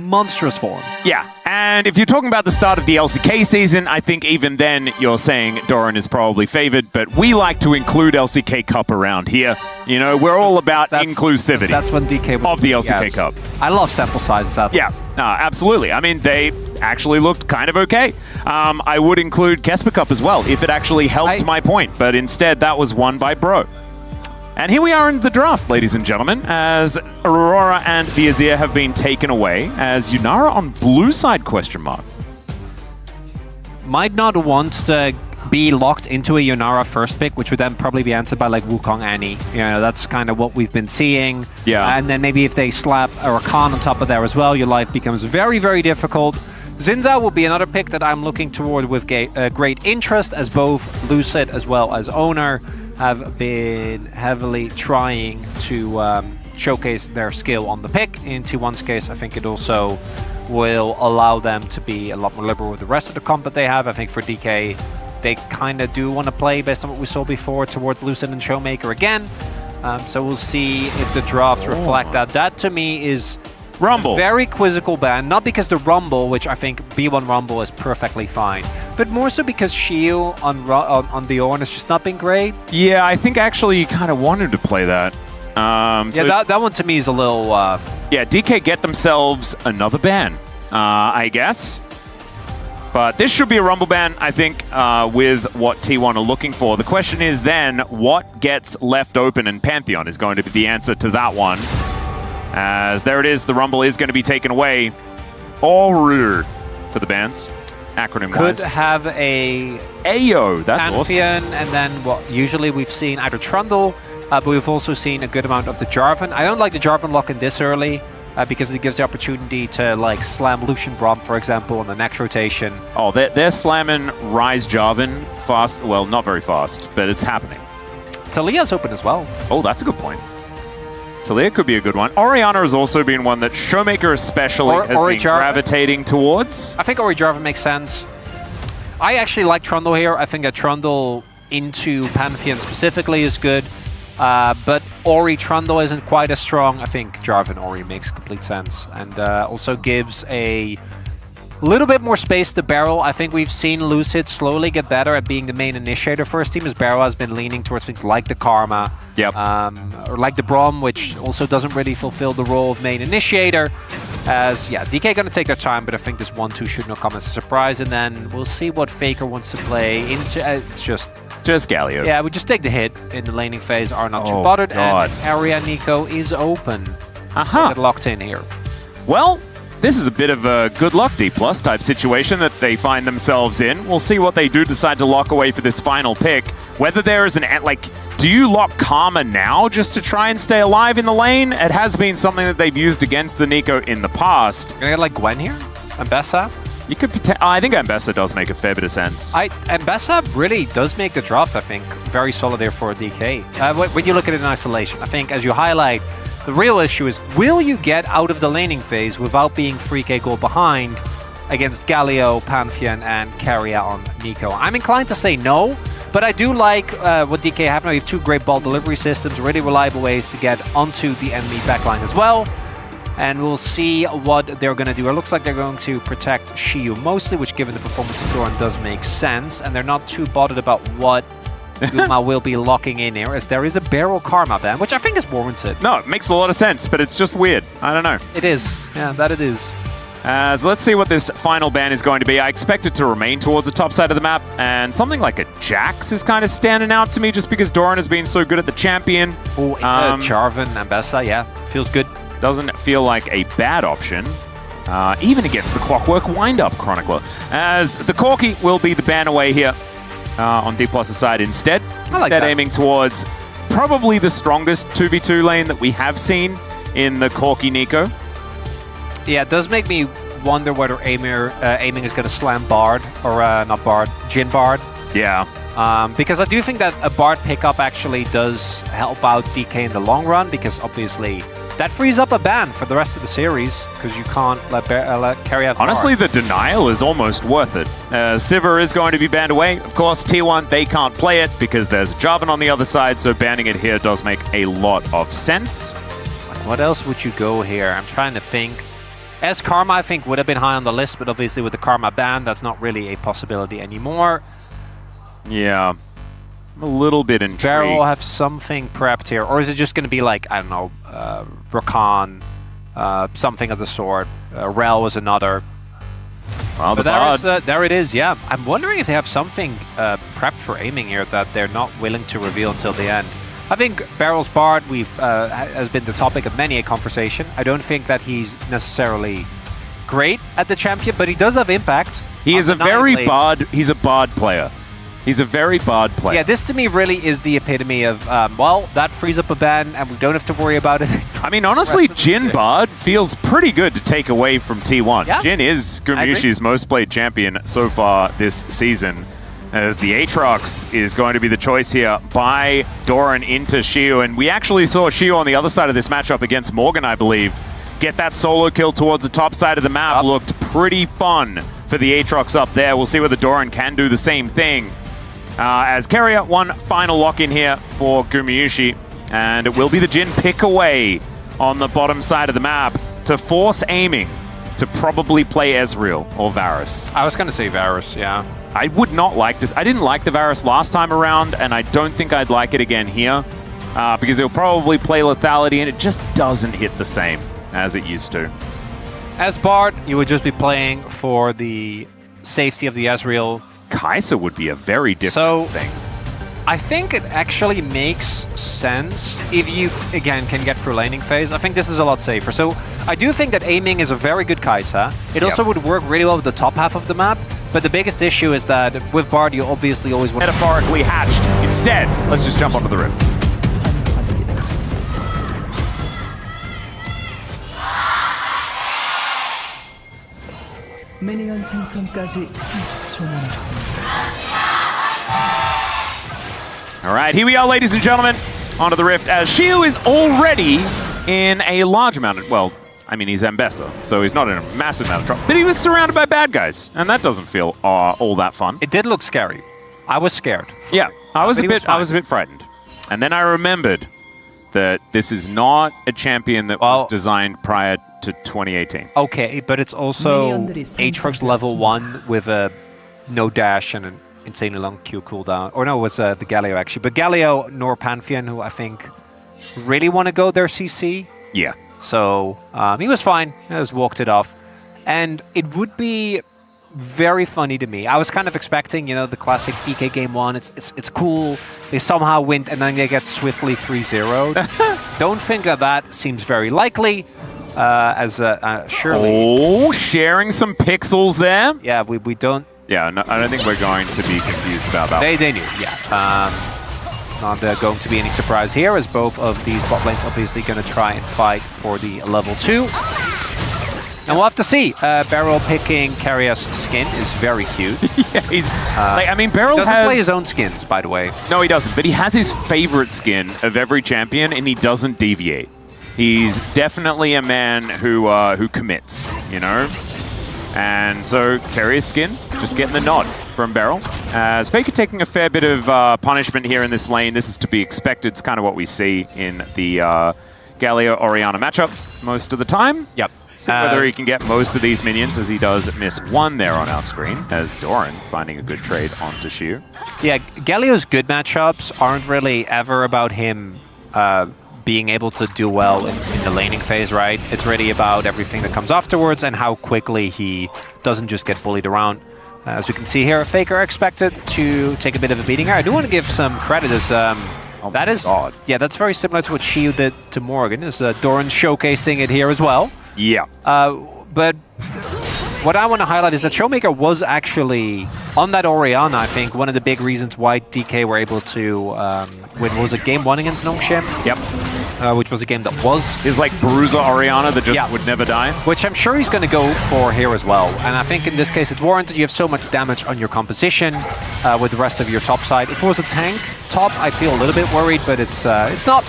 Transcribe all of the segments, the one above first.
monstrous form. Yeah, and if you're talking about the start of the LCK season, I think even then you're saying Doran is probably favored, but we like to include LCK Cup around here. You know, we're all about inclusivity. That's when DK of the LCK Cup. I love sample sizes out Yeah, absolutely. I mean, they actually looked kind of okay. I would include Kesper Cup as well, if it actually helped my point, but instead that was won by Bro. And here we are in the draft, ladies and gentlemen, as Aurora and the Azir have been taken away, as Yunara on blue side, question mark. Might not want to be locked into a Yunara first pick, which would then probably be answered by like Wukong Annie. You know, that's kind of what we've been seeing. Yeah. And then maybe if they slap a Rakan on top of there as well, your life becomes very, very difficult. Xin will be another pick that I'm looking toward with great interest, as both Lucid as well as Oner have been heavily trying to showcase their skill on the pick. In T1's case, I think it also will allow them to be a lot more liberal with the rest of the comp that they have. I think for DK, they kind of do want to play, based on what we saw before, towards Lucid and Showmaker again. So we'll see if the drafts reflect that. That, to me, is Rumble. Very quizzical ban, not because the Rumble, which I think B1 Rumble is perfectly fine, but more so because Shield on the Oner has just not been great. Yeah, I think actually you kind of wanted to play that. Yeah, that one to me is a little... Yeah, DK get themselves another ban, I guess. But this should be a Rumble ban, I think, with what T1 are looking for. The question is then, what gets left open? And Pantheon is going to be the answer to that one. As there it is, the Rumble is going to be taken away. Orer for the bans, acronym-wise. Could have a Ayo, that's Pantheon, awesome. and then what usually we've seen either Trundle, but we've also seen a good amount of the Jarvan. I don't like the Jarvan lock-in this early, because it gives the opportunity to like slam Lucian Braum, for example, on the next rotation. Oh, they're slamming Ryze Jarvan fast. Well, not very fast, but it's happening. Talia's open as well. Oh, that's a good point. Talia could be a good one. Orianna has also been one that Showmaker especially has been gravitating towards. I think Ori Jarvan makes sense. I actually like Trundle here. I think that Trundle into Pantheon specifically is good. But Ori Trundle isn't quite as strong. I think Jarvan Ori makes complete sense. And also gives a little bit more space to Barrel. I think we've seen Lucid slowly get better at being the main initiator for his team, as Barrel has been leaning towards things like the Karma. Yep. Or like the Braum, which also doesn't really fulfill the role of main initiator. As, yeah, DK gonna take their time, but I think this 1-2 should not come as a surprise. And then we'll see what Faker wants to play into. It's just Galio. Yeah, we just take the hit in the laning phase, are not too bothered, God. and area Nico is open. Aha. Get locked in here. Well, this is a bit of a good luck DPLUS type situation that they find themselves in. We'll see what they do decide to lock away for this final pick. Whether there is an, like, do you lock Karma now just to try and stay alive in the lane? It has been something that they've used against the Nico in the past. You're gonna get like Gwen here? Ambessa? You could I think Ambessa does make a fair bit of sense. Ambessa really does make the draft, I think, very solid here for DK. When you look at it in isolation, I think, as you highlight, the real issue is, will you get out of the laning phase without being 3k gold behind against Galio, Pantheon, and Keria on Nico? I'm inclined to say no, but I do like what DK have now. You have two great ball delivery systems, really reliable ways to get onto the enemy backline as well. And we'll see what they're going to do. It looks like they're going to protect Shiyu mostly, which, given the performance of Doran, does make sense. And they're not too bothered about what Guma will be locking in here, as there is a Barrel Karma ban, which I think is warranted. No, it makes a lot of sense, but it's just weird. I don't know. It is. Yeah, that it is. So let's see what this final ban is going to be. I expect it to remain towards the top side of the map, and something like a Jax is kind of standing out to me just because Doran has been so good at the champion. Oh, Jarvan, Ambessa, yeah, feels good. Doesn't feel like a bad option, even against the Clockwork Wind-Up Chronicler, as the Corki will be the ban away here on DPLUS' side instead. Instead aiming towards probably the strongest 2v2 lane that we have seen in the Corki Nico. Yeah, it does make me wonder whether aiming is going to slam Bard, or not Bard, Jhin Bard. Yeah. Because I do think that a Bard pickup actually does help out DK in the long run, because obviously that frees up a ban for the rest of the series, because you can't let Keria have Honestly, Bard. the denial is almost worth it. Sivir is going to be banned away. Of course, T1, they can't play it because there's Jarvan on the other side, so banning it here does make a lot of sense. What else would you go here? I'm trying to think. S Karma, I think, would have been high on the list, but obviously with the Karma ban, that's not really a possibility anymore. Yeah. I'm a little bit intrigued. Barrel will have something prepped here, or is it just going to be like, I don't know, Rakan, something of the sort. Rel was another. Well, there it is, yeah. I'm wondering if they have something prepped for aiming here that they're not willing to reveal until the end. I think Barrel's Bard has been the topic of many a conversation. I don't think that he's necessarily great at the champion, but he does have impact. He is a very he's a Bard player. He's a very Bard player. Yeah, this to me really is the epitome of, well, that frees up a ban and we don't have to worry about it. I mean, honestly, Jhin Bard feels pretty good to take away from T1. Yeah. Jhin is Gumayusi's most played champion so far this season, as the Aatrox is going to be the choice here by Doran into Xiu. And we actually saw Xiu on the other side of this matchup against Morgan, I believe, get that solo kill towards the top side of the map. Looked pretty fun for the Aatrox up there. We'll see whether Doran can do the same thing. As Keria, one final lock-in here for Gumayusi, and it will be the Jhin pick away on the bottom side of the map to force aiming to probably play Ezreal or Varus. I was going to say Varus, yeah. I would not like this. I didn't like the Varus last time around, and I don't think I'd like it again here, because he'll probably play Lethality, and it just doesn't hit the same as it used to. As Bard, you would just be playing for the safety of the Ezreal. Kai'Sa would be a very different thing. I think it actually makes sense if you, again, can get through laning phase. I think this is a lot safer. So I do think that aiming is a very good Kai'Sa. It also would work really well with the top half of the map, but the biggest issue is that with Bard, you obviously always want metaphorically hatched. Instead, let's just jump onto the rift. 미니언 생성까지 30초 남았습니다. All right, here we are, ladies and gentlemen, onto the rift, as Xiu is already in a large amount of, well, I mean, he's Ambessa, so he's not in a massive amount of trouble, but he was surrounded by bad guys, and that doesn't feel all that fun. It did look scary. I was scared. Yeah, I was a bit frightened. And then I remembered that this is not a champion that was designed prior to 2018. Okay, but it's also Aatrox level 1 with a no dash and an insanely long Q cooldown. Or no, it was the Galio actually. But Galio nor Pantheon, who I think really want to go their CC. Yeah. So he was fine. He just walked it off. And it would be very funny to me. I was kind of expecting, you know, the classic DK game 1. It's cool. They somehow win and then they get swiftly 3-0'd. Don't think that seems very likely. As surely. Oh, sharing some pixels there. Yeah, we don't. Yeah, no, I don't think we're going to be confused about that. They knew, yeah. Not going to be any surprise here, as both of these bot lanes obviously going to try and fight for the level 2. And we'll have to see. Beryl picking Keria's skin is very cute. Yeah, he's like, I mean, Beryl doesn't play his own skins, by the way. No, he doesn't. But he has his favorite skin of every champion, and he doesn't deviate. He's definitely a man who commits, you know. And so Keria's skin just getting the nod from Beryl. As Faker taking a fair bit of punishment here in this lane. This is to be expected. It's kind of what we see in the Galio-Orianna matchup most of the time. Yep. See whether he can get most of these minions, as he does miss one there on our screen, as Doran finding a good trade onto Xiu. Yeah, Galio's good matchups aren't really ever about him being able to do well in the laning phase, right? It's really about everything that comes afterwards and how quickly he doesn't just get bullied around. As we can see here, Faker expected to take a bit of a beating here. I do want to give some credit as yeah, that's very similar to what Xiu did to Morgan, as Doran showcasing it here as well. Yeah. But what I want to highlight is that Showmaker was actually, on that Orianna, I think, one of the big reasons why DK were able to win. Was it game 1 against Nongshim? Yep. Which was a game that was... Is like Bruiser Orianna that just would never die. Which I'm sure he's going to go for here as well. And I think in this case it's warranted. You have so much damage on your composition with the rest of your top side. If it was a tank top, I'd feel a little bit worried, but it's not.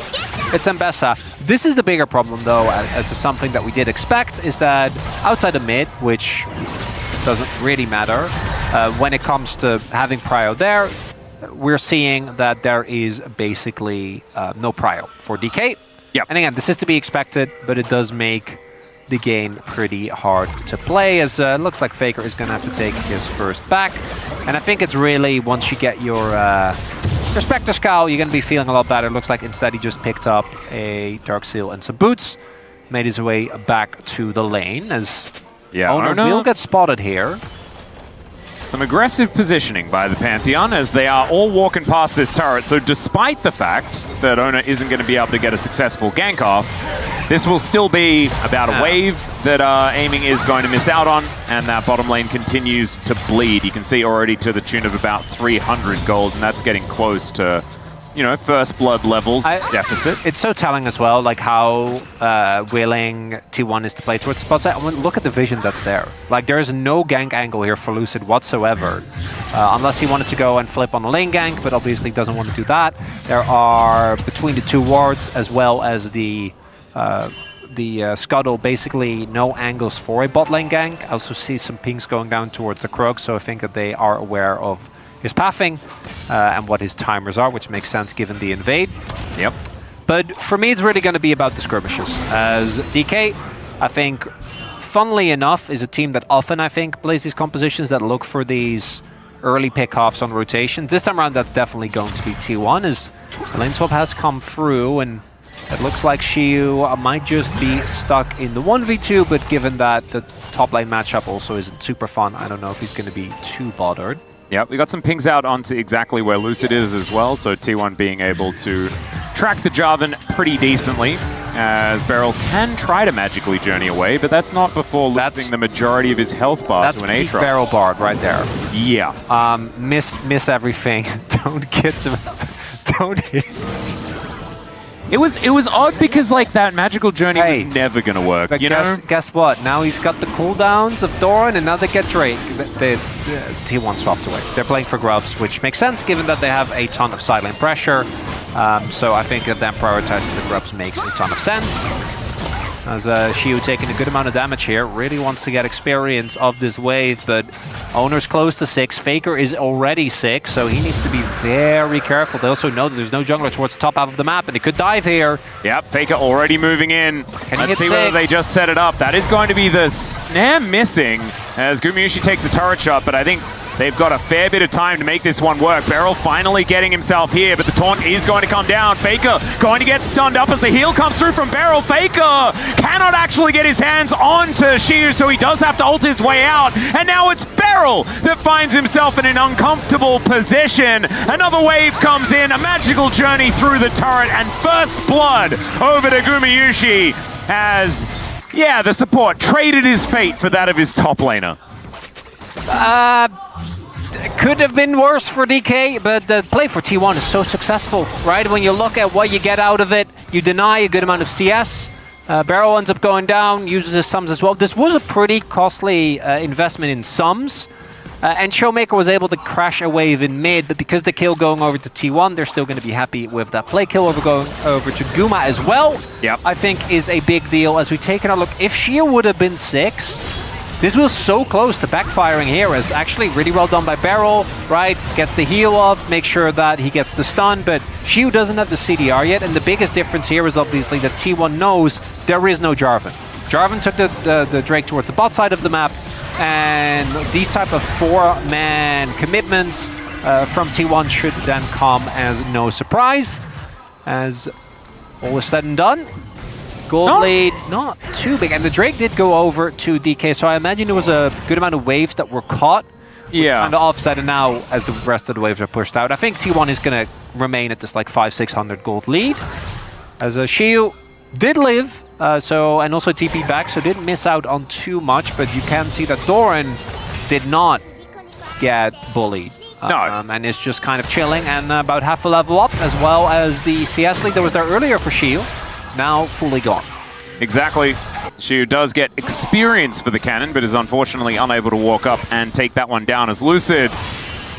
It's Ambessa. This is the bigger problem, though, as is something that we did expect, is that outside of mid, which doesn't really matter, when it comes to having prio there, we're seeing that there is basically no prio for DK. Yep. And again, this is to be expected, but it does make the game pretty hard to play, as it looks like Faker is going to have to take his first back. And I think it's really, once you get your Spectre Scowl, you're going to be feeling a lot better. Looks like instead he just picked up a Dark Seal and some boots, made his way back to the lane, as Oner will get spotted here. Some aggressive positioning by the Pantheon as they are all walking past this turret. So despite the fact that Oner isn't going to be able to get a successful gank off, this will still be about a wave that aiming is going to miss out on, and that bottom lane continues to bleed. You can see already to the tune of about 300 gold, and that's getting close to, you know, first blood levels deficit. It's so telling as well, like how willing T1 is to play towards the spot side. Look at the vision that's there. Like, there is no gank angle here for Lucid whatsoever, unless he wanted to go and flip on the lane gank, but obviously doesn't want to do that. There are, between the two wards as well as the Scuttle, basically no angles for a bot lane gank. I also see some pings going down towards the Krug, so I think that they are aware of his pathing and what his timers are, which makes sense given the invade. Yep. But for me, it's really going to be about the skirmishes. As DK, I think, funnily enough, is a team that often, I think, plays these compositions that look for these early pickoffs on rotations. This time around, that's definitely going to be T1, as the lane swap has come through, and it looks like Xiu might just be stuck in the 1v2, but given that the top lane matchup also isn't super fun, I don't know if he's going to be too bothered. Yep, we got some pings out onto exactly where Lucid is as well, so T1 being able to track the Jarvan pretty decently, as Beryl can try to magically journey away, but that's not before losing the majority of his health bar to an Aatrox. That's Beryl Bard right there. Yeah. Miss everything. Don't get them. Don't hit. It was odd because, like, that magical journey was never going to work, but you know? Guess what? Now he's got the cooldowns of Doran, and now they get Drake. T1 swapped away. They're playing for grubs, which makes sense given that they have a ton of side lane pressure. So I think that them prioritizing the grubs makes a ton of sense. As Xiu taking a good amount of damage here, really wants to get experience of this wave, but Oner's close to 6, Faker is already 6, so he needs to be very careful. They also know that there's no jungler towards the top half of the map, and he could dive here. Yep, Faker already moving in. Let's see whether they just set it up. That is going to be the snare missing, as Gumayusi takes a turret shot, but I think they've got a fair bit of time to make this one work. Beryl finally getting himself here, but the taunt is going to come down. Faker going to get stunned up as the heal comes through from Beryl. Faker cannot actually get his hands onto Xiu, so he does have to ult his way out. And now it's Beryl that finds himself in an uncomfortable position. Another wave comes in, a magical journey through the turret, and first blood over to Gumayusi as, yeah, the support traded his fate for that of his top laner. Could have been worse for DK, but the play for T1 is so successful, right? When you look at what you get out of it, you deny a good amount of CS. Beryl ends up going down, uses his sums as well. This was a pretty costly investment in sums, and Showmaker was able to crash a wave in mid, but because the kill going over to T1, they're still going to be happy with that play kill going over to Guma as well. Yep. I think is a big deal as we take another look. If Xiu would have been 6, this was so close to backfiring here, as actually really well done by Beryl, right? Gets the heal off, make sure that he gets the stun, but Xiu doesn't have the CDR yet, and the biggest difference here is obviously that T1 knows there is no Jarvan. Jarvan took the Drake towards the bot side of the map, and these type of 4-man commitments from T1 should then come as no surprise, as all is said and done. Gold lead, not too big. And the Drake did go over to DK, so I imagine there was a good amount of waves that were caught. Yeah. Kind of offset, and now as the rest of the waves are pushed out, I think T1 is going to remain at this like 500-600 gold lead. As Xiu did live, and also TP back, so didn't miss out on too much, but you can see that Doran did not get bullied. No. And is just kind of chilling, and about half a level up, as well as the CS lead that was there earlier for Xiu. Now fully gone. Exactly. Xiu does get experience for the cannon, but is unfortunately unable to walk up and take that one down, as Lucid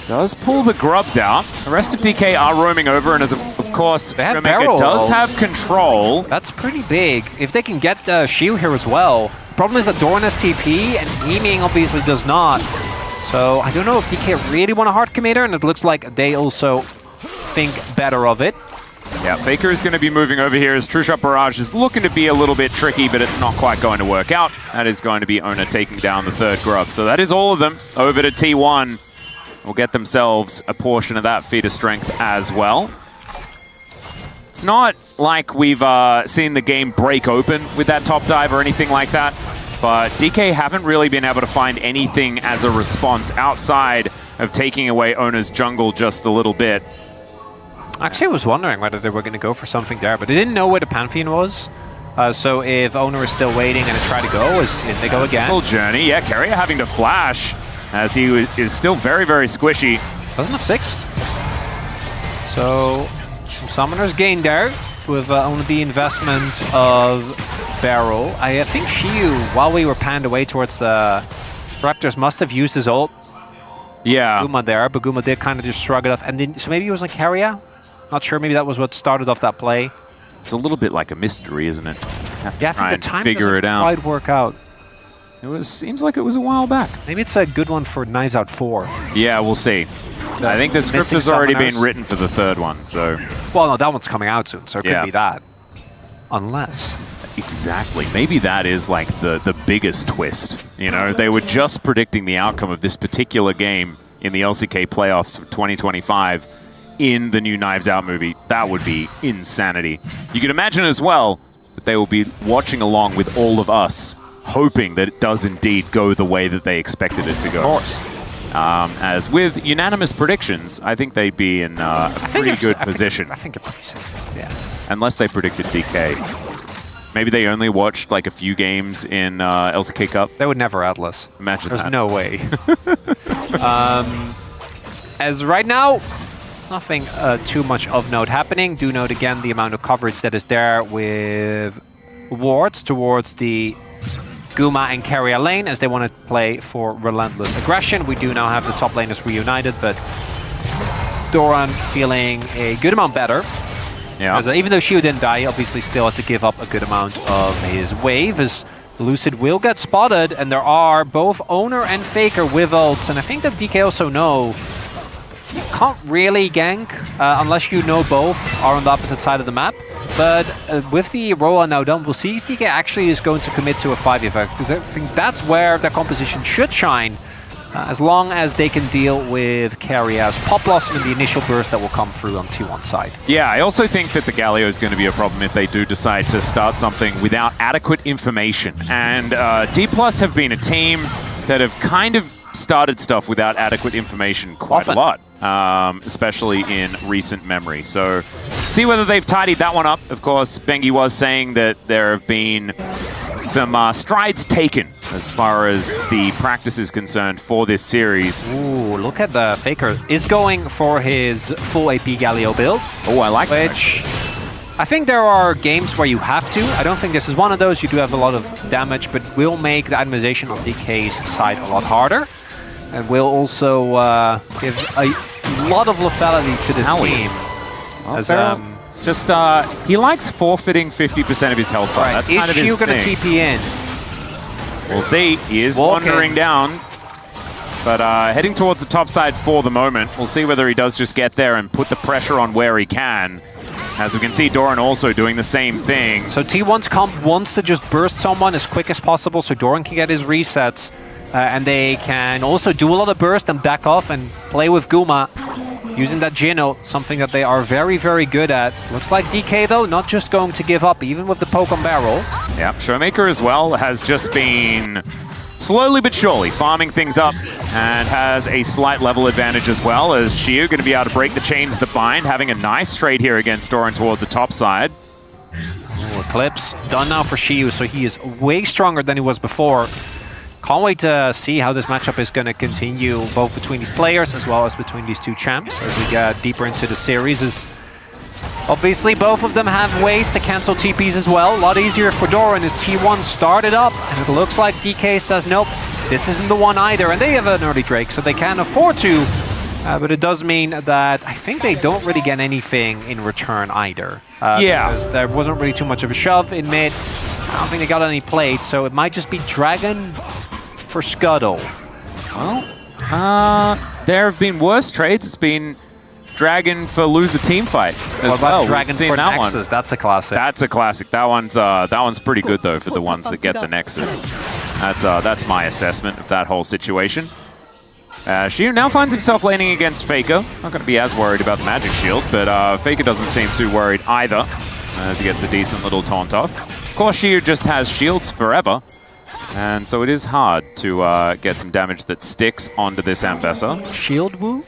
does pull the grubs out. The rest of DK are roaming over, and as of course, Showmaker does have control. That's pretty big. If they can get Xiu here as well. Problem is that Doran has TP, and Eaming obviously does not. So I don't know if DK really want a hard committer, and it looks like they also think better of it. Yeah, Faker is going to be moving over here as True Shot Barrage is looking to be a little bit tricky, but it's not quite going to work out. That is going to be Oner taking down the third grub. So that is all of them over to T1. Will get themselves a portion of that feat of strength as well. It's not like we've seen the game break open with that top dive or anything like that, but DK haven't really been able to find anything as a response outside of taking away Oner's jungle just a little bit. Actually, I was wondering whether they were going to go for something there, but they didn't know where the Pantheon was. So if Oner is still waiting and they try to go, they go again. Full journey, yeah, Keria having to flash as he is still very, very squishy. Doesn't have 6. So some summoners gained there with only the investment of Barrel. I think Shiyu, while we were panned away towards the Raptors, must have used his ult. Yeah. Guma there, but Guma did kind of just shrug it off. And then, so maybe it was like Keria? Not sure, maybe that was what started off that play. It's a little bit like a mystery, isn't it? Yeah, I think the time figure it out. Quite work out. Seems like it was a while back. Maybe it's a good one for Knives Out 4. Yeah, we'll see. I think the script has already been written for the third one, so... Well, no, that one's coming out soon, so it could Yeah. be that. Unless... Exactly. Maybe that is like the biggest twist. You know, they were just predicting the outcome of this particular game in the LCK playoffs of 2025 in the new Knives Out movie. That would be insanity. You can imagine as well that they will be watching along with all of us, hoping that it does indeed go the way that they expected it to go. Of course. As with unanimous predictions, I think they'd be in a pretty good position. I think you're pretty safe, yeah. Unless they predicted DK. Maybe they only watched like a few games in LCK Cup. They would never Atlas. Imagine There's that. no way. As right now, nothing too much of note happening. Do note again the amount of coverage that is there with wards towards the Guma and Keria lane as they want to play for relentless aggression. We do now have the top laners reunited, but Doran feeling a good amount better. Yeah. As, even though Shiu didn't die, obviously still had to give up a good amount of his wave, as Lucid will get spotted, and there are both Oner and Faker with ults, and I think that DK also know you can't really gank unless you know both are on the opposite side of the map. But with the Roa now done, we'll see if DK actually is going to commit to a 5v5, because I think that's where their composition should shine, as long as they can deal with Keria's pop loss and the initial burst that will come through on T1 side. Yeah, I also think that the Galio is going to be a problem if they do decide to start something without adequate information. And DPLUS have been a team that have kind of started stuff without adequate information quite a lot, especially in recent memory. So see whether they've tidied that one up. Of course, Bengi was saying that there have been some strides taken as far as the practice is concerned for this series. Ooh, look at the Faker. Is going for his full AP Galio build. Oh, I like that. Which I think there are games where you have to. I don't think this is one of those. You do have a lot of damage, but will make the itemization on DK's side a lot harder. And will also give a lot of lethality to this team. Well, as, he likes forfeiting 50% of his health bar. Right. That's kind of his Is Shiu going to TP in? We'll see. He is wandering down, but heading towards the top side for the moment. We'll see whether he does just get there and put the pressure on where he can. As we can see, Doran also doing the same thing. So T1's comp wants to just burst someone as quick as possible so Doran can get his resets. And they can also do a lot of burst and back off and play with Guma using that Jino, something that they are very, very good at. Looks like DK, though, not just going to give up, even with the poke on barrel. Yeah, Showmaker as well has just been slowly but surely farming things up and has a slight level advantage as well, as Shiu going to be able to break the chains that bind, having a nice trade here against Doran towards the top side. Ooh, Eclipse done now for Shiu, so he is way stronger than he was before. Can't wait to see how this matchup is going to continue, both between these players as well as between these two champs as we get deeper into the series. As obviously, both of them have ways to cancel TPs as well. A lot easier for Doran as T1 started up, and it looks like DK says, nope, this isn't the one either. And they have an early Drake, so they can afford to. But it does mean that I think they don't really get anything in return either. Because there wasn't really too much of a shove in mid. I don't think they got any plates, so it might just be Dragon for Scuttle. Well, there have been worse trades. It's been Dragon for loser team fight as What about well. Dragon We've seen for that Nexus? one. That's a classic. That's a classic. That one's pretty good though for the ones that get the Nexus. That's my assessment of that whole situation. Shiu now finds himself laning against Faker. Not going to be as worried about the magic shield, but Faker doesn't seem too worried either, as he gets a decent little taunt off. Of course, Shiu just has shields forever, and so it is hard to get some damage that sticks onto this Ambessa. Shield Woo?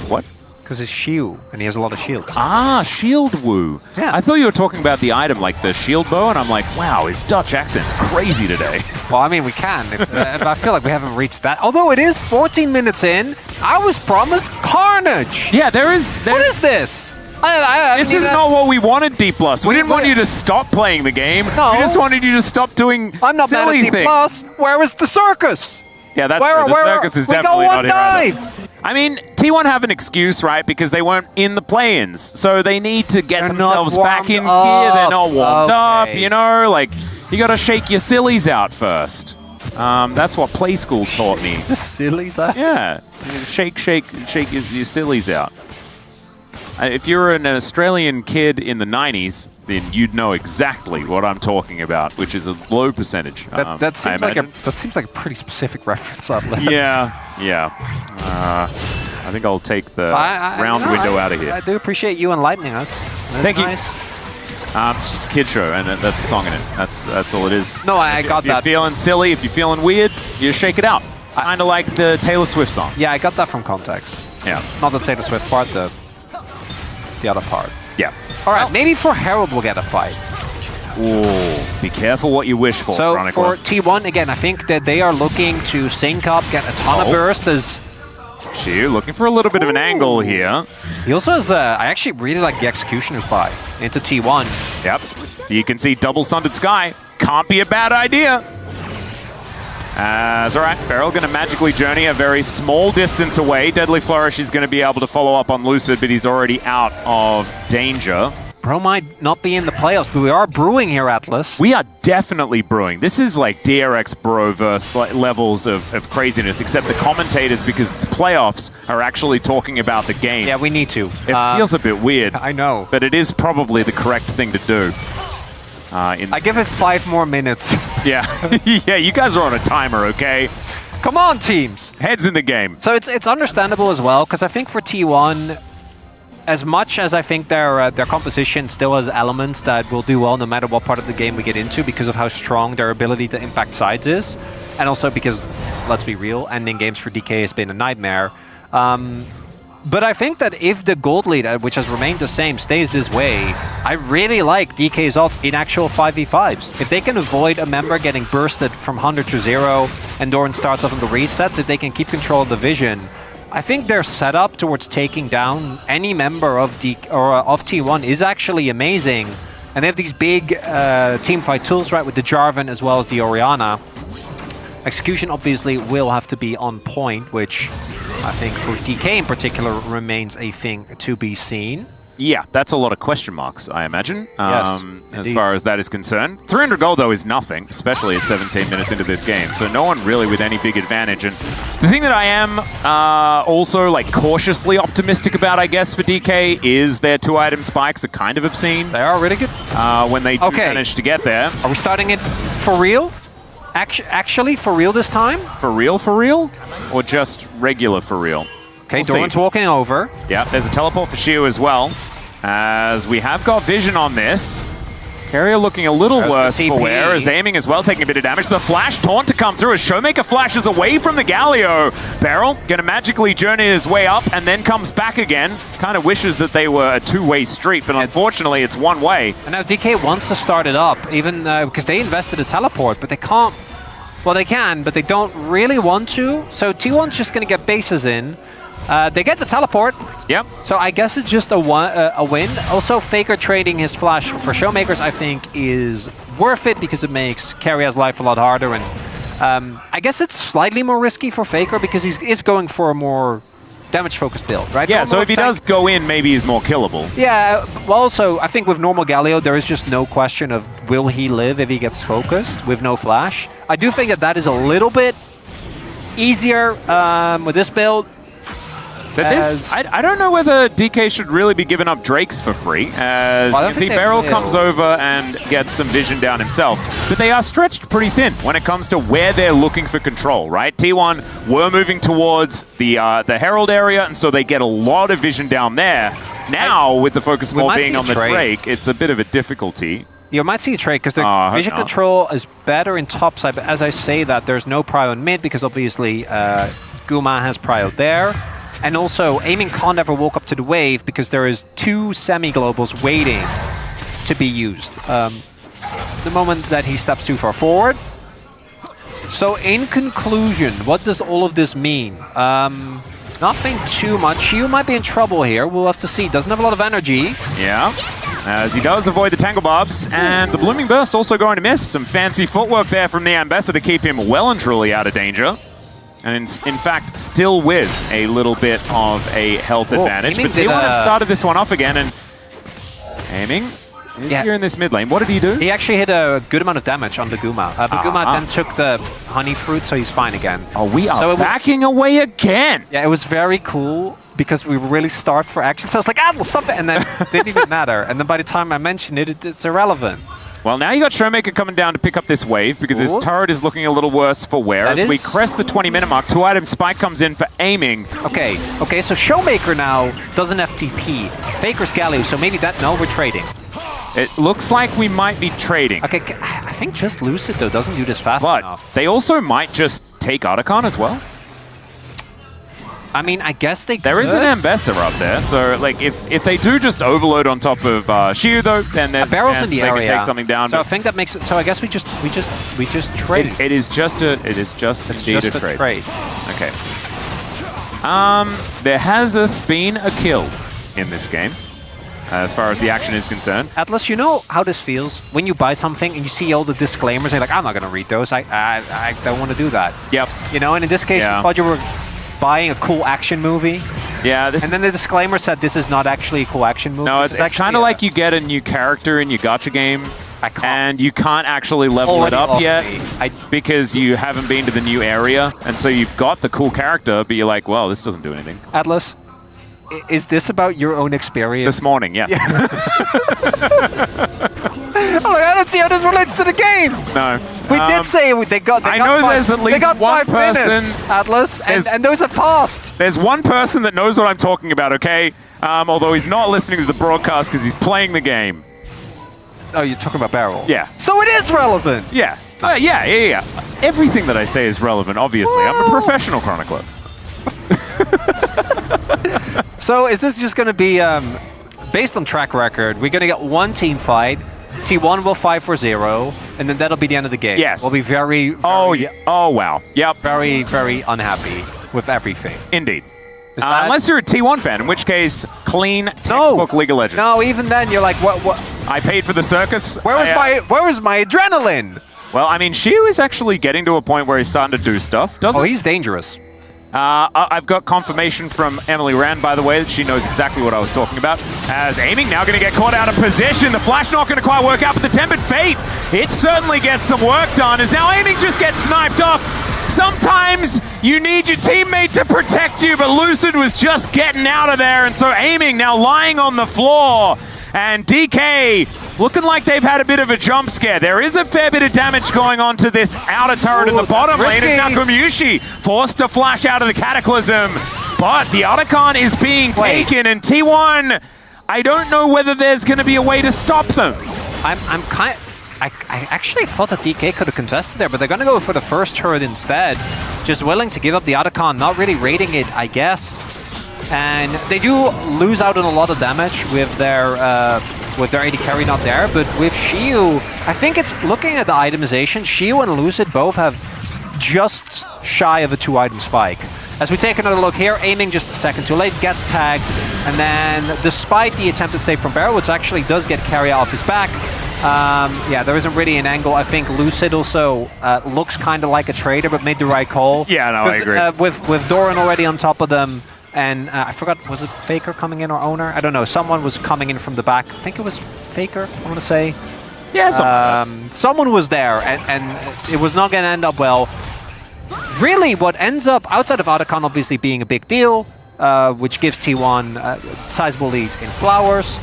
What? Because it's Shiu, and he has a lot of shields. Ah, Shield Woo. Yeah. I thought you were talking about the item, like the shield bow, and I'm like, wow, his Dutch accent's crazy today. Well, I mean, we can. I feel like we haven't reached that. Although it is 14 minutes in, I was promised carnage. Yeah, there is... What is this? This is not what we wanted, DPLUS. We didn't want you to stop playing the game. No. We just wanted you to stop doing I'm not mad silly at things. DPLUS. Where is the circus? Yeah, that's true. The circus is definitely not we here got one either. dive. I mean, T1 have an excuse, right? Because they weren't in the play-ins. So they need to get They're themselves not back in warmed gear. They're up. not warmed up, Okay. you know? Like, you got to shake your sillies out first. That's what play school taught me. The sillies. Yeah. Shake your sillies out. If you're an Australian kid in the 90s, then you'd know exactly what I'm talking about, which is a low percentage. That seems I like a imagine. pretty specific reference. Oddly. Yeah. I think I'll take the round window out of here. I do appreciate you enlightening us. That's Thank you. nice. It's just a kid show, and that's a song in it. That's all it is. No, I got If you're that. feeling silly, if you're feeling weird, you shake it out. Kind of like the Taylor Swift song. Yeah, I got that from context. Yeah. Not the Taylor Swift part, the other part. Yeah. All right, maybe for Herald we'll get a fight. Ooh, be careful what you wish for, So Chronicler. for T1, again, I think that they are looking to sync up, get a ton of burst. As Shiu looking for a little bit of an angle here. he also has, I actually really like the Executioner's buy into T1. Yep. You can see double Sundered Sky. Can't be a bad idea. All right, Beryl going to magically journey a very small distance away. Deadly Flourish is going to be able to follow up on Lucid, but he's already out of danger. Bro might not be in the playoffs, but we are brewing here, Atlas. We are definitely brewing. This is like DRX Broverse levels of craziness, except the commentators, because it's playoffs, are actually talking about the game. Yeah, we need to. It feels a bit weird. I know. But it is probably the correct thing to do. I give it 5 more minutes. Yeah. Yeah, you guys are on a timer, okay? Come on, teams. Heads in the game. So it's understandable as well, because I think for T1, as much as I think their composition still has elements that will do well no matter what part of the game we get into, because of how strong their ability to impact sides is, and also because, let's be real, ending games for DK has been a nightmare. But I think that if the gold lead, which has remained the same, stays this way, I really like DK's ults in actual 5v5s. If they can avoid a member getting bursted from 100 to 0 and Doran starts off on the resets, if they can keep control of the vision, I think their setup towards taking down any member of T1 is actually amazing. And they have these big teamfight tools, right, with the Jarvan as well as the Orianna. Execution obviously will have to be on point, which I think for DK in particular remains a thing to be seen. Yeah, that's a lot of question marks, I imagine, Yes, as far as that is concerned. 300 gold, though, is nothing, especially at 17 minutes into this game. So no one really with any big advantage. And the thing that I am also like cautiously optimistic about, I guess, for DK is their 2-item spikes are kind of obscene. They are really good. When they do manage to get there. Are we starting it for real? Actually, for real this time? For real, for real? Or just regular for real? Okay, We'll Doran's see. walking over. Yeah, there's a teleport for Shiu as well, as we have got vision on this. Keria looking a little There's worse the for TP. wear, as aiming as well, taking a bit of damage. The flash taunt to come through as Showmaker flashes away from the Galio. Beryl going to magically journey his way up and then comes back again. Kind of wishes that they were a two-way street, but unfortunately it's one way. And now DK wants to start it up, even because they invested a teleport, but they can't. Well, they can, but they don't really want to. So T1's just going to get bases in. They get the teleport. Yep. So I guess it's just a win. Also, Faker trading his flash for Showmakers, I think, is worth it because it makes Keria's life a lot harder. And I guess it's slightly more risky for Faker because he's going for a more damage-focused build, right? Yeah, Normal so if he tank- does go in, maybe he's more killable. Yeah, well, also, I think with normal Galio, there is just no question of will he live if he gets focused with no flash. I do think that is a little bit easier with this build. But this, I don't know whether DK should really be giving up Drakes for free, as you can see Beryl comes over and gets some vision down himself. But they are stretched pretty thin when it comes to where they're looking for control, right? T1 were moving towards the Herald area, and so they get a lot of vision down there. Now, with the focus more being on the Drake, it's a bit of a difficulty. You might see a trade because the vision control is better in top side, but as I say that, there's no prio in mid because obviously Guma has prio there. And also, Aiming can't ever walk up to the wave because there is 2 semi-globals waiting to be used. The moment that he steps too far forward. So in conclusion, what does all of this mean? Nothing too much. You might be in trouble here. We'll have to see. Doesn't have a lot of energy. Yeah, as he does avoid the Tangle Bobs. And the Blooming Burst also going to miss. Some fancy footwork there from the Ambassador to keep him well and truly out of danger. And in fact, still with a little bit of a health advantage. But T1 have started this one off again, and Aiming is here in this mid lane. What did he do? He actually hit a good amount of damage on the Guma. But Guma then took the honey fruit, so he's fine again. Oh, we are backing away again. Yeah, it was very cool because we really starved for action. So I was like, well, something, and then it didn't even matter. And then by the time I mentioned it, it's irrelevant. Well, now you got Showmaker coming down to pick up this wave because this turret is looking a little worse for wear. As we crest the 20-minute mark, 2-item spike comes in for Aiming. Okay, so Showmaker now doesn't FTP. Faker's Galio, so maybe that, no, we're trading. It looks like we might be trading. Okay, I think just Lucid, though, doesn't do this fast enough. They also might just take Otacon as well. I mean, I guess they could. There is an Ambassador up there, so like if they do just overload on top of Shiu though, then there's Barrel's in the area. They can take something down. So I think that makes it. So I guess we just trade. It is just a trade. Okay. There has been a kill in this game, as far as the action is concerned. Atlas, you know how this feels when you buy something and you see all the disclaimers. You're like, I'm not gonna read those. I don't want to do that. Yep. You know, and in this case, you thought you were buying a cool action movie. Yeah, and then the disclaimer said this is not actually a cool action movie. No, it's kind of like you get a new character in your gacha game, and you can't actually level it up yet because you haven't been to the new area, and so you've got the cool character, but you're like, well, this doesn't do anything. Atlas, is this about your own experience? This morning, yes. I'm like, I don't see how this relates to the game. No. We did say they got there's at least one person, minutes, Atlas, and those have passed. There's one person that knows what I'm talking about, okay? Although he's not listening to the broadcast because he's playing the game. Oh, you're talking about Beryl? Yeah. So it is relevant. Yeah. Yeah. Everything that I say is relevant, obviously. Whoa. I'm a professional chronicler. So is this just going to be, based on track record, we're going to get one team fight, T1 will fight for 0, and then that'll be the end of the game. Yes. We'll be very oh, wow. Yep. Very, very unhappy with everything. Indeed. Unless you're a T1 fan, in which case, clean textbook League of Legends. No, even then, you're like, what? I paid for the circus. Where was my adrenaline? Well, I mean, Shiu is actually getting to a point where he's starting to do stuff, doesn't he? Oh, he's dangerous. I've got confirmation from Emily Rand, by the way, that she knows exactly what I was talking about. As Aiming now going to get caught out of position. The flash not going to quite work out, but the Tempered Fate, it certainly gets some work done. As now Aiming just gets sniped off. Sometimes you need your teammate to protect you, but Lucid was just getting out of there, and so Aiming now lying on the floor. And DK looking like they've had a bit of a jump scare. There is a fair bit of damage going on to this outer turret in the bottom lane. And now Gumayusi forced to flash out of the Cataclysm. But the Otacon is being taken, and T1, I don't know whether there's going to be a way to stop them. I actually thought that DK could have contested there, but they're going to go for the first turret instead. Just willing to give up the Otacon, not really rating it, I guess. And they do lose out on a lot of damage with their AD carry not there, but with Shiu, I think it's looking at the itemization, Shiu and Lucid both have just shy of a 2-item spike. As we take another look here, Aiming just a second too late, gets tagged, and then despite the attempted save from Beryl, which actually does get Keria off his back, yeah, there isn't really an angle. I think Lucid also looks kind of like a trader, but made the right call. Yeah, no, I agree. With Doran already on top of them, and I forgot, was it Faker coming in or Oner? I don't know. Someone was coming in from the back. I think it was Faker, I want to say. Yeah, someone was there, and it was not going to end up well. Really, what ends up, outside of Otacon obviously being a big deal, which gives T1 sizable leads in flowers.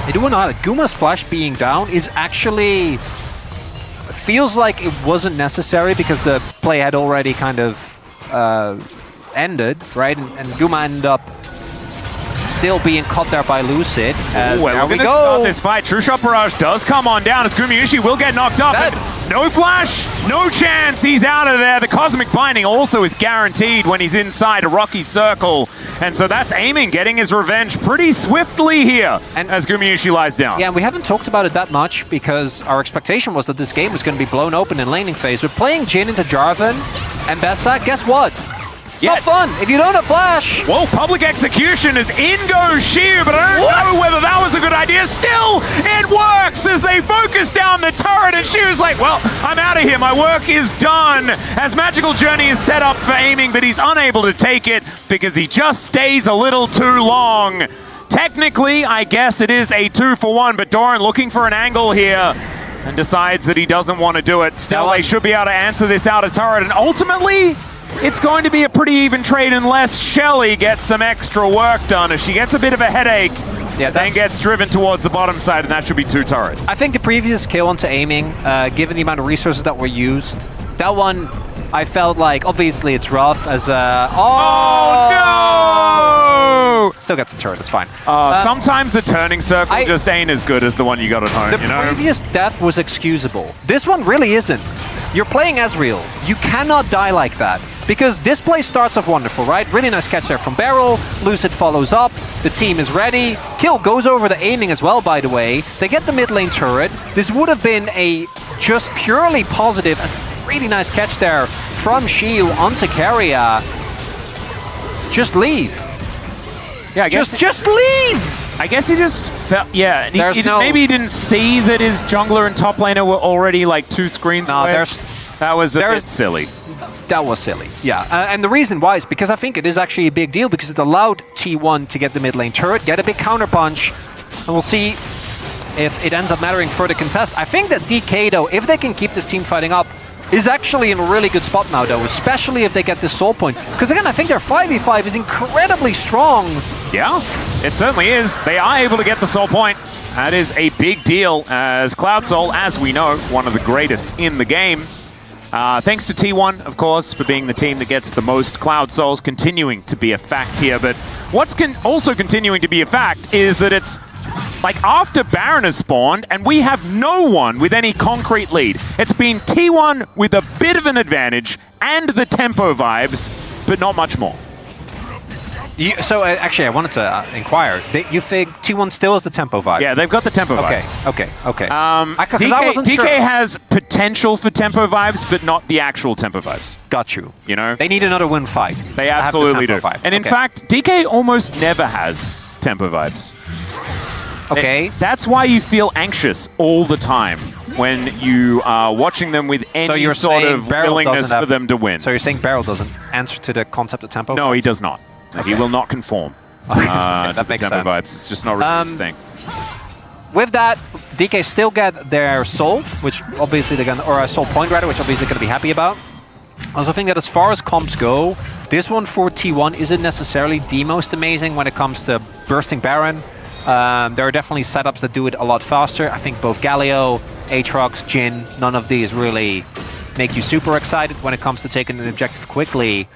I do want to highlight Guma's flash being down is actually feels like it wasn't necessary because the play had already kind of ended, right? And Guma ended up still being caught there by Lucid. As We're there we gonna go. start this fight. True Shot Barrage does come on down as Gumayusi will get knocked up. Dead. And no flash, no chance. He's out of there. The Cosmic Binding also is guaranteed when he's inside a rocky circle. And so that's aiming, getting his revenge pretty swiftly here And as Gumayusi lies down. Yeah, and we haven't talked about it that much because our expectation was that this game was going to be blown open in laning phase. But playing Jhin into Jarvan and Bessa, guess what? It's not fun if you don't have flash. Whoa, public execution as in goes Shiu, but I don't know whether that was a good idea. Still, it works as they focus down the turret, and Shiu's like, well, I'm out of here. My work is done. As Magical Journey is set up for aiming, but he's unable to take it because he just stays a little too long. Technically, I guess it is a 2-for-1, but Doran looking for an angle here and decides that he doesn't want to do it. Still, they should be able to answer this outer turret, and ultimately, it's going to be a pretty even trade unless Shelly gets some extra work done as she gets a bit of a headache, then gets driven towards the bottom side, and that should be 2 turrets. I think the previous kill onto aiming, given the amount of resources that were used, that one, I felt like, obviously it's rough as Oh, no! Still gets the turret, it's fine. Sometimes the turning circle just ain't as good as the one you got at home, The previous death was excusable. This one really isn't. You're playing Ezreal. You cannot die like that. Because this play starts off wonderful, right? Really nice catch there from Barrel. Lucid follows up. The team is ready. Kill goes over the aiming as well, by the way. They get the mid lane turret. This would have been a just purely positive, really nice catch there from Shiu onto Keria. Just leave. Yeah, I guess just leave! I guess he just felt, yeah. Maybe he didn't see that his jungler and top laner were already like 2 screens away. That was a bit silly. That was silly, yeah. And the reason why is because I think it is actually a big deal because it allowed T1 to get the mid lane turret, get a big counter punch, and we'll see if it ends up mattering for the contest. I think that DK, though, if they can keep this team fighting up, is actually in a really good spot now, though, especially if they get this soul point. Because again, I think their 5v5 is incredibly strong. Yeah, it certainly is. They are able to get the soul point. That is a big deal as Cloud Soul, as we know, one of the greatest in the game. Thanks to T1, of course, for being the team that gets the most Cloud Souls, continuing to be a fact here. But what's also continuing to be a fact is that it's like after Baron has spawned and we have no one with any concrete lead. It's been T1 with a bit of an advantage and the tempo vibes, but not much more. So actually, I wanted to inquire. You think T1 still has the tempo vibe? Yeah, they've got the tempo vibes. Okay. DK has potential for tempo vibes, but not the actual tempo vibes. Got you. You know? They need another win fight. They absolutely do. Vibe. And in fact, DK almost never has tempo vibes. Okay. That's why you feel anxious all the time when you are watching them with any sort of willingness for them to win. So you're saying Barrel doesn't answer to the concept of tempo? No, he does not. Okay. He will not conform that makes tempo sense. vibes. It's just not really his thing. With that, DK still get their soul, which obviously they're gonna, or a soul point rather, which obviously they're gonna be happy about. I also think that as far as comps go, this one for T1 isn't necessarily the most amazing when it comes to bursting Baron. There are definitely setups that do it a lot faster. I think both Galio, Aatrox, Jhin, none of these really make you super excited when it comes to taking an objective quickly.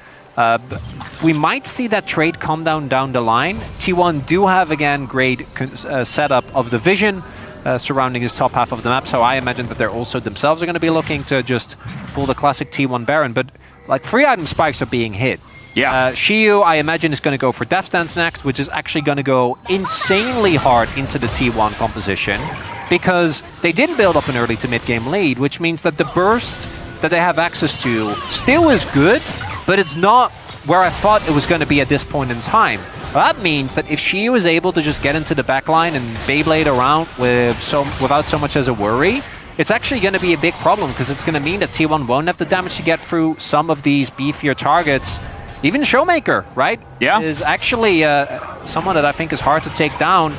We might see that trade come down the line. T1 do have, again, great setup of the vision surrounding his top half of the map, so I imagine that they're also themselves are going to be looking to just pull the classic T1 Baron, but like 3 item spikes are being hit. Yeah. Shiu, I imagine, is going to go for Death Stance next, which is actually going to go insanely hard into the T1 composition, because they didn't build up an early to mid-game lead, which means that the burst that they have access to still is good, but it's not where I thought it was going to be at this point in time. That means that if Shiu is able to just get into the backline and Beyblade around without so much as a worry, it's actually going to be a big problem, because it's going to mean that T1 won't have the damage to get through some of these beefier targets. Even Showmaker, right? Yeah. Is actually someone that I think is hard to take down.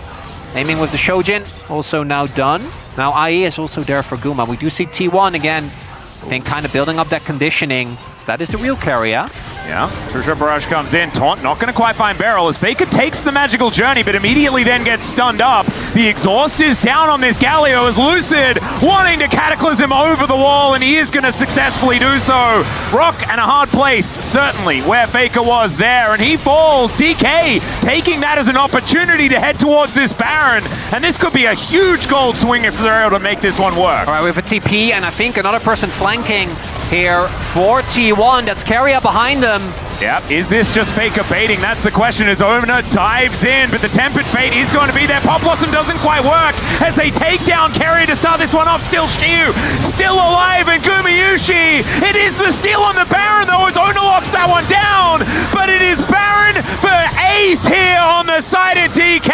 Aiming with the Shojin, also now done. Now IE is also there for Guma. We do see T1 again, I think kind of building up that conditioning. So that is the real Keria. Yeah, Treasure Barrage comes in. Taunt not going to quite find Beryl as Faker takes the magical journey, but immediately then gets stunned up. The exhaust is down on this Galio as Lucid wanting to cataclysm over the wall, and he is going to successfully do so. Rock and a hard place, certainly, where Faker was there, and he falls. DK taking that as an opportunity to head towards this Baron, and this could be a huge gold swing if they're able to make this one work. All right, we have a TP, and I think another person flanking here for T1. That's Keria behind them. Yep, is this just Faker baiting? That's the question as Oner dives in, but the Tempered Fate is going to be there. Pop Blossom doesn't quite work as they take down Keria to start this one off. Still Shiu, still alive, and Gumayusi. It is the steal on the Baron though as Oner locks that one down, but it is Baron for Ace here on the side of DK,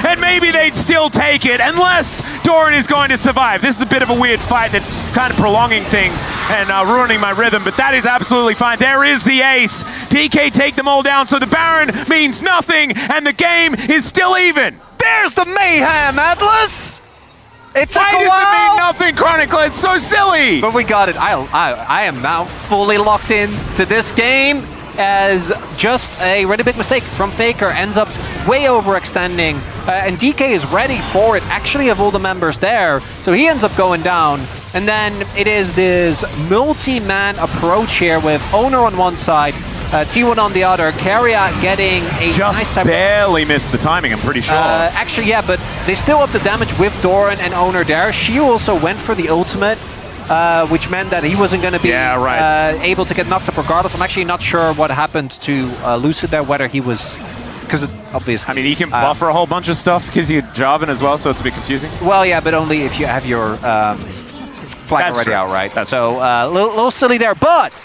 and maybe they'd still take it unless Doran is going to survive. This is a bit of a weird fight that's kind of prolonging things and ruining my rhythm, but that is absolutely fine. There is the Ace. DK take them all down, so the Baron means nothing, and the game is still even. There's the mayhem, Atlas! It took Why a does while. it mean nothing, Chronicle? It's so silly! But we got it. I am now fully locked in to this game as just a really big mistake from Faker ends up way overextending, and DK is ready for it, actually, of all the members there, so he ends up going down. And then it is this multi-man approach here with Oner on one side, T1 on the other, Keria getting a Just nice time. barely missed the timing, I'm pretty sure. Actually, yeah, but they still have the damage with Doran and Oner there. Shiu also went for the ultimate, which meant that he wasn't going to be able to get knocked up regardless. I'm actually not sure what happened to Lucid there, whether he was... Because obviously... I mean, he can buffer a whole bunch of stuff because you're Jarvan as well, so it's a bit confusing. Well, yeah, but only if you have your flag That's already true. out, right? That's so a little silly there, but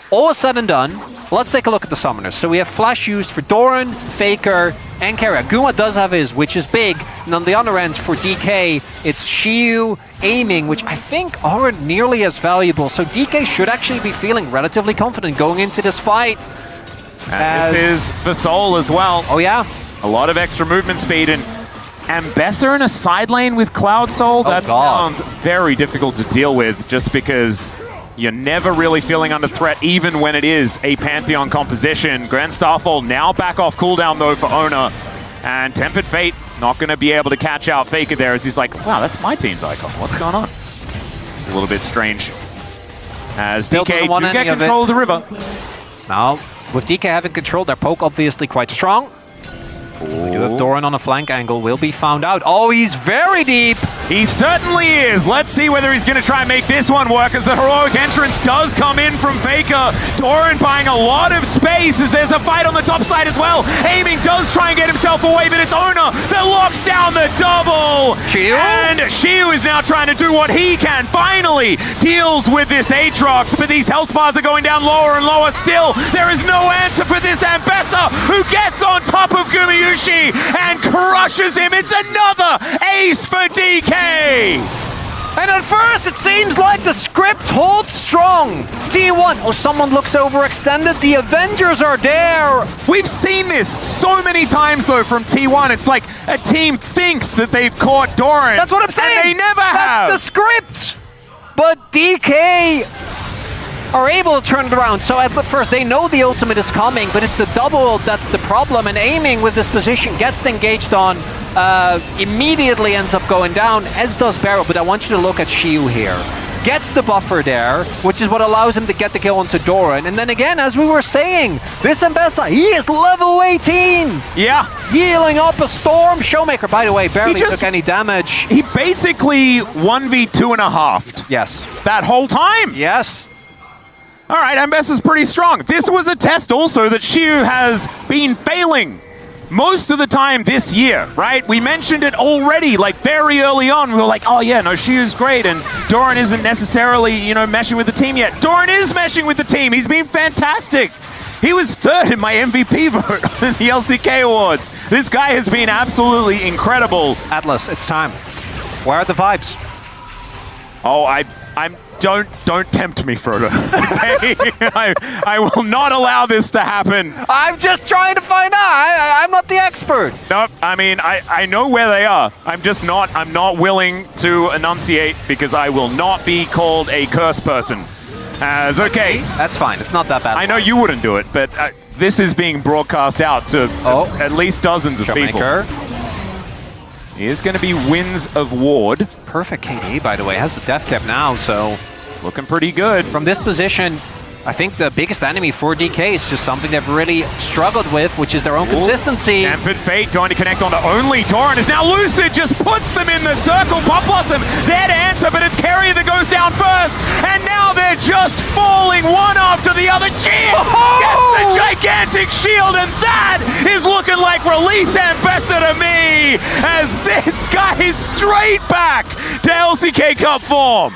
all said and done, let's take a look at the summoners. So we have Flash used for Doran, Faker, and Keria. Guma does have his, which is big, and on the other end for DK, it's Shiu, aiming, which I think aren't nearly as valuable. So DK should actually be feeling relatively confident going into this fight. And this is for Soul as well. Oh yeah? A lot of extra movement speed, and Ambessa in a side lane with Cloud Soul, that sounds very difficult to deal with just because you're never really feeling under threat even when it is a Pantheon composition. Grand Starfall now back off cooldown though for Oner, and Tempered Fate not going to be able to catch out Faker there as he's like, wow, that's my team's icon. What's going on? It's a little bit strange. As Still DK doesn't want do get any of control of the river. Now, with DK having control, their poke obviously quite strong. We do have Doran on a flank angle, will be found out. Oh, he's very deep! He certainly is. Let's see whether he's going to try and make this one work as the heroic entrance does come in from Faker. Doran buying a lot of space as there's a fight on the top side as well. Aiming does try and get himself away, but it's Oner that locks down the double. Shiu? And Shiu is now trying to do what he can. Finally deals with this Aatrox, but these health bars are going down lower and lower still. There is no answer for this Ambessa, who gets on top of Gumayusi and crushes him. It's another ace for DK. And at first, it seems like the script holds strong. T1, oh, someone looks overextended. The Avengers are there. We've seen this so many times, though, from T1. It's like a team thinks that they've caught Doran. That's what I'm saying. And they never have. That's the script. But DK are able to turn it around. So at first, they know the ultimate is coming, but it's the double that's the problem. And aiming with this position gets engaged on. Immediately ends up going down, as does Barrow, but I want you to look at Shiu here. Gets the buffer there, which is what allows him to get the kill onto Doran. And then again, as we were saying, this Ambessa, he is level 18! Yeah. Healing up a Storm. Showmaker, by the way, barely took any damage. He basically 1v2.5'd. Yes. That whole time. Yes. All right, Ambessa's pretty strong. This was a test also that Shiu has been failing most of the time this year, right? We mentioned it already, like very early on. We were like, oh yeah, no, Shiu's great, and Doran isn't necessarily, you know, meshing with the team yet. Doran is meshing with the team. He's been fantastic. He was third in my MVP vote in the LCK Awards. This guy has been absolutely incredible. Atlas, it's time. Where are the vibes? Oh, don't tempt me, Frodo. I will not allow this to happen. I'm just trying to find out. I'm not the expert. Nope. I mean, I know where they are. I'm not willing to enunciate because I will not be called a curse person. As okay, That's fine. It's not that bad. I know you wouldn't do it, but this is being broadcast out to at least dozens of people. Showmaker. Is going to be Winds of Ward. Perfect KD, by the way. Has the death cap now, so Looking pretty good. from this position, I think the biggest enemy for DK is just something they've really struggled with, which is their own consistency. Dampened Fate going to connect onto only. Doran is now lucid, just puts them in the circle. Pop Blossom there to answer, but it's Keria that goes down first. And now they're just falling one after the other. Gets the gigantic shield, and that is looking like release Ambassador me, as this guy is straight back to LCK Cup form.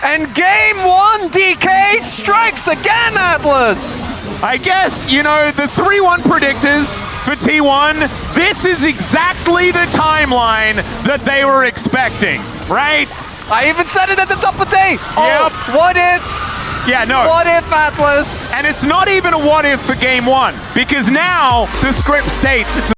And game one, DK strikes again, Atlas! I guess, you know, the 3-1 predictors for T1, this is exactly the timeline that they were expecting, right? I even said it at the top of the day! Yep. Oh, what if? Yeah, no. What if, Atlas? And it's not even a what if for game one, because now the script states it's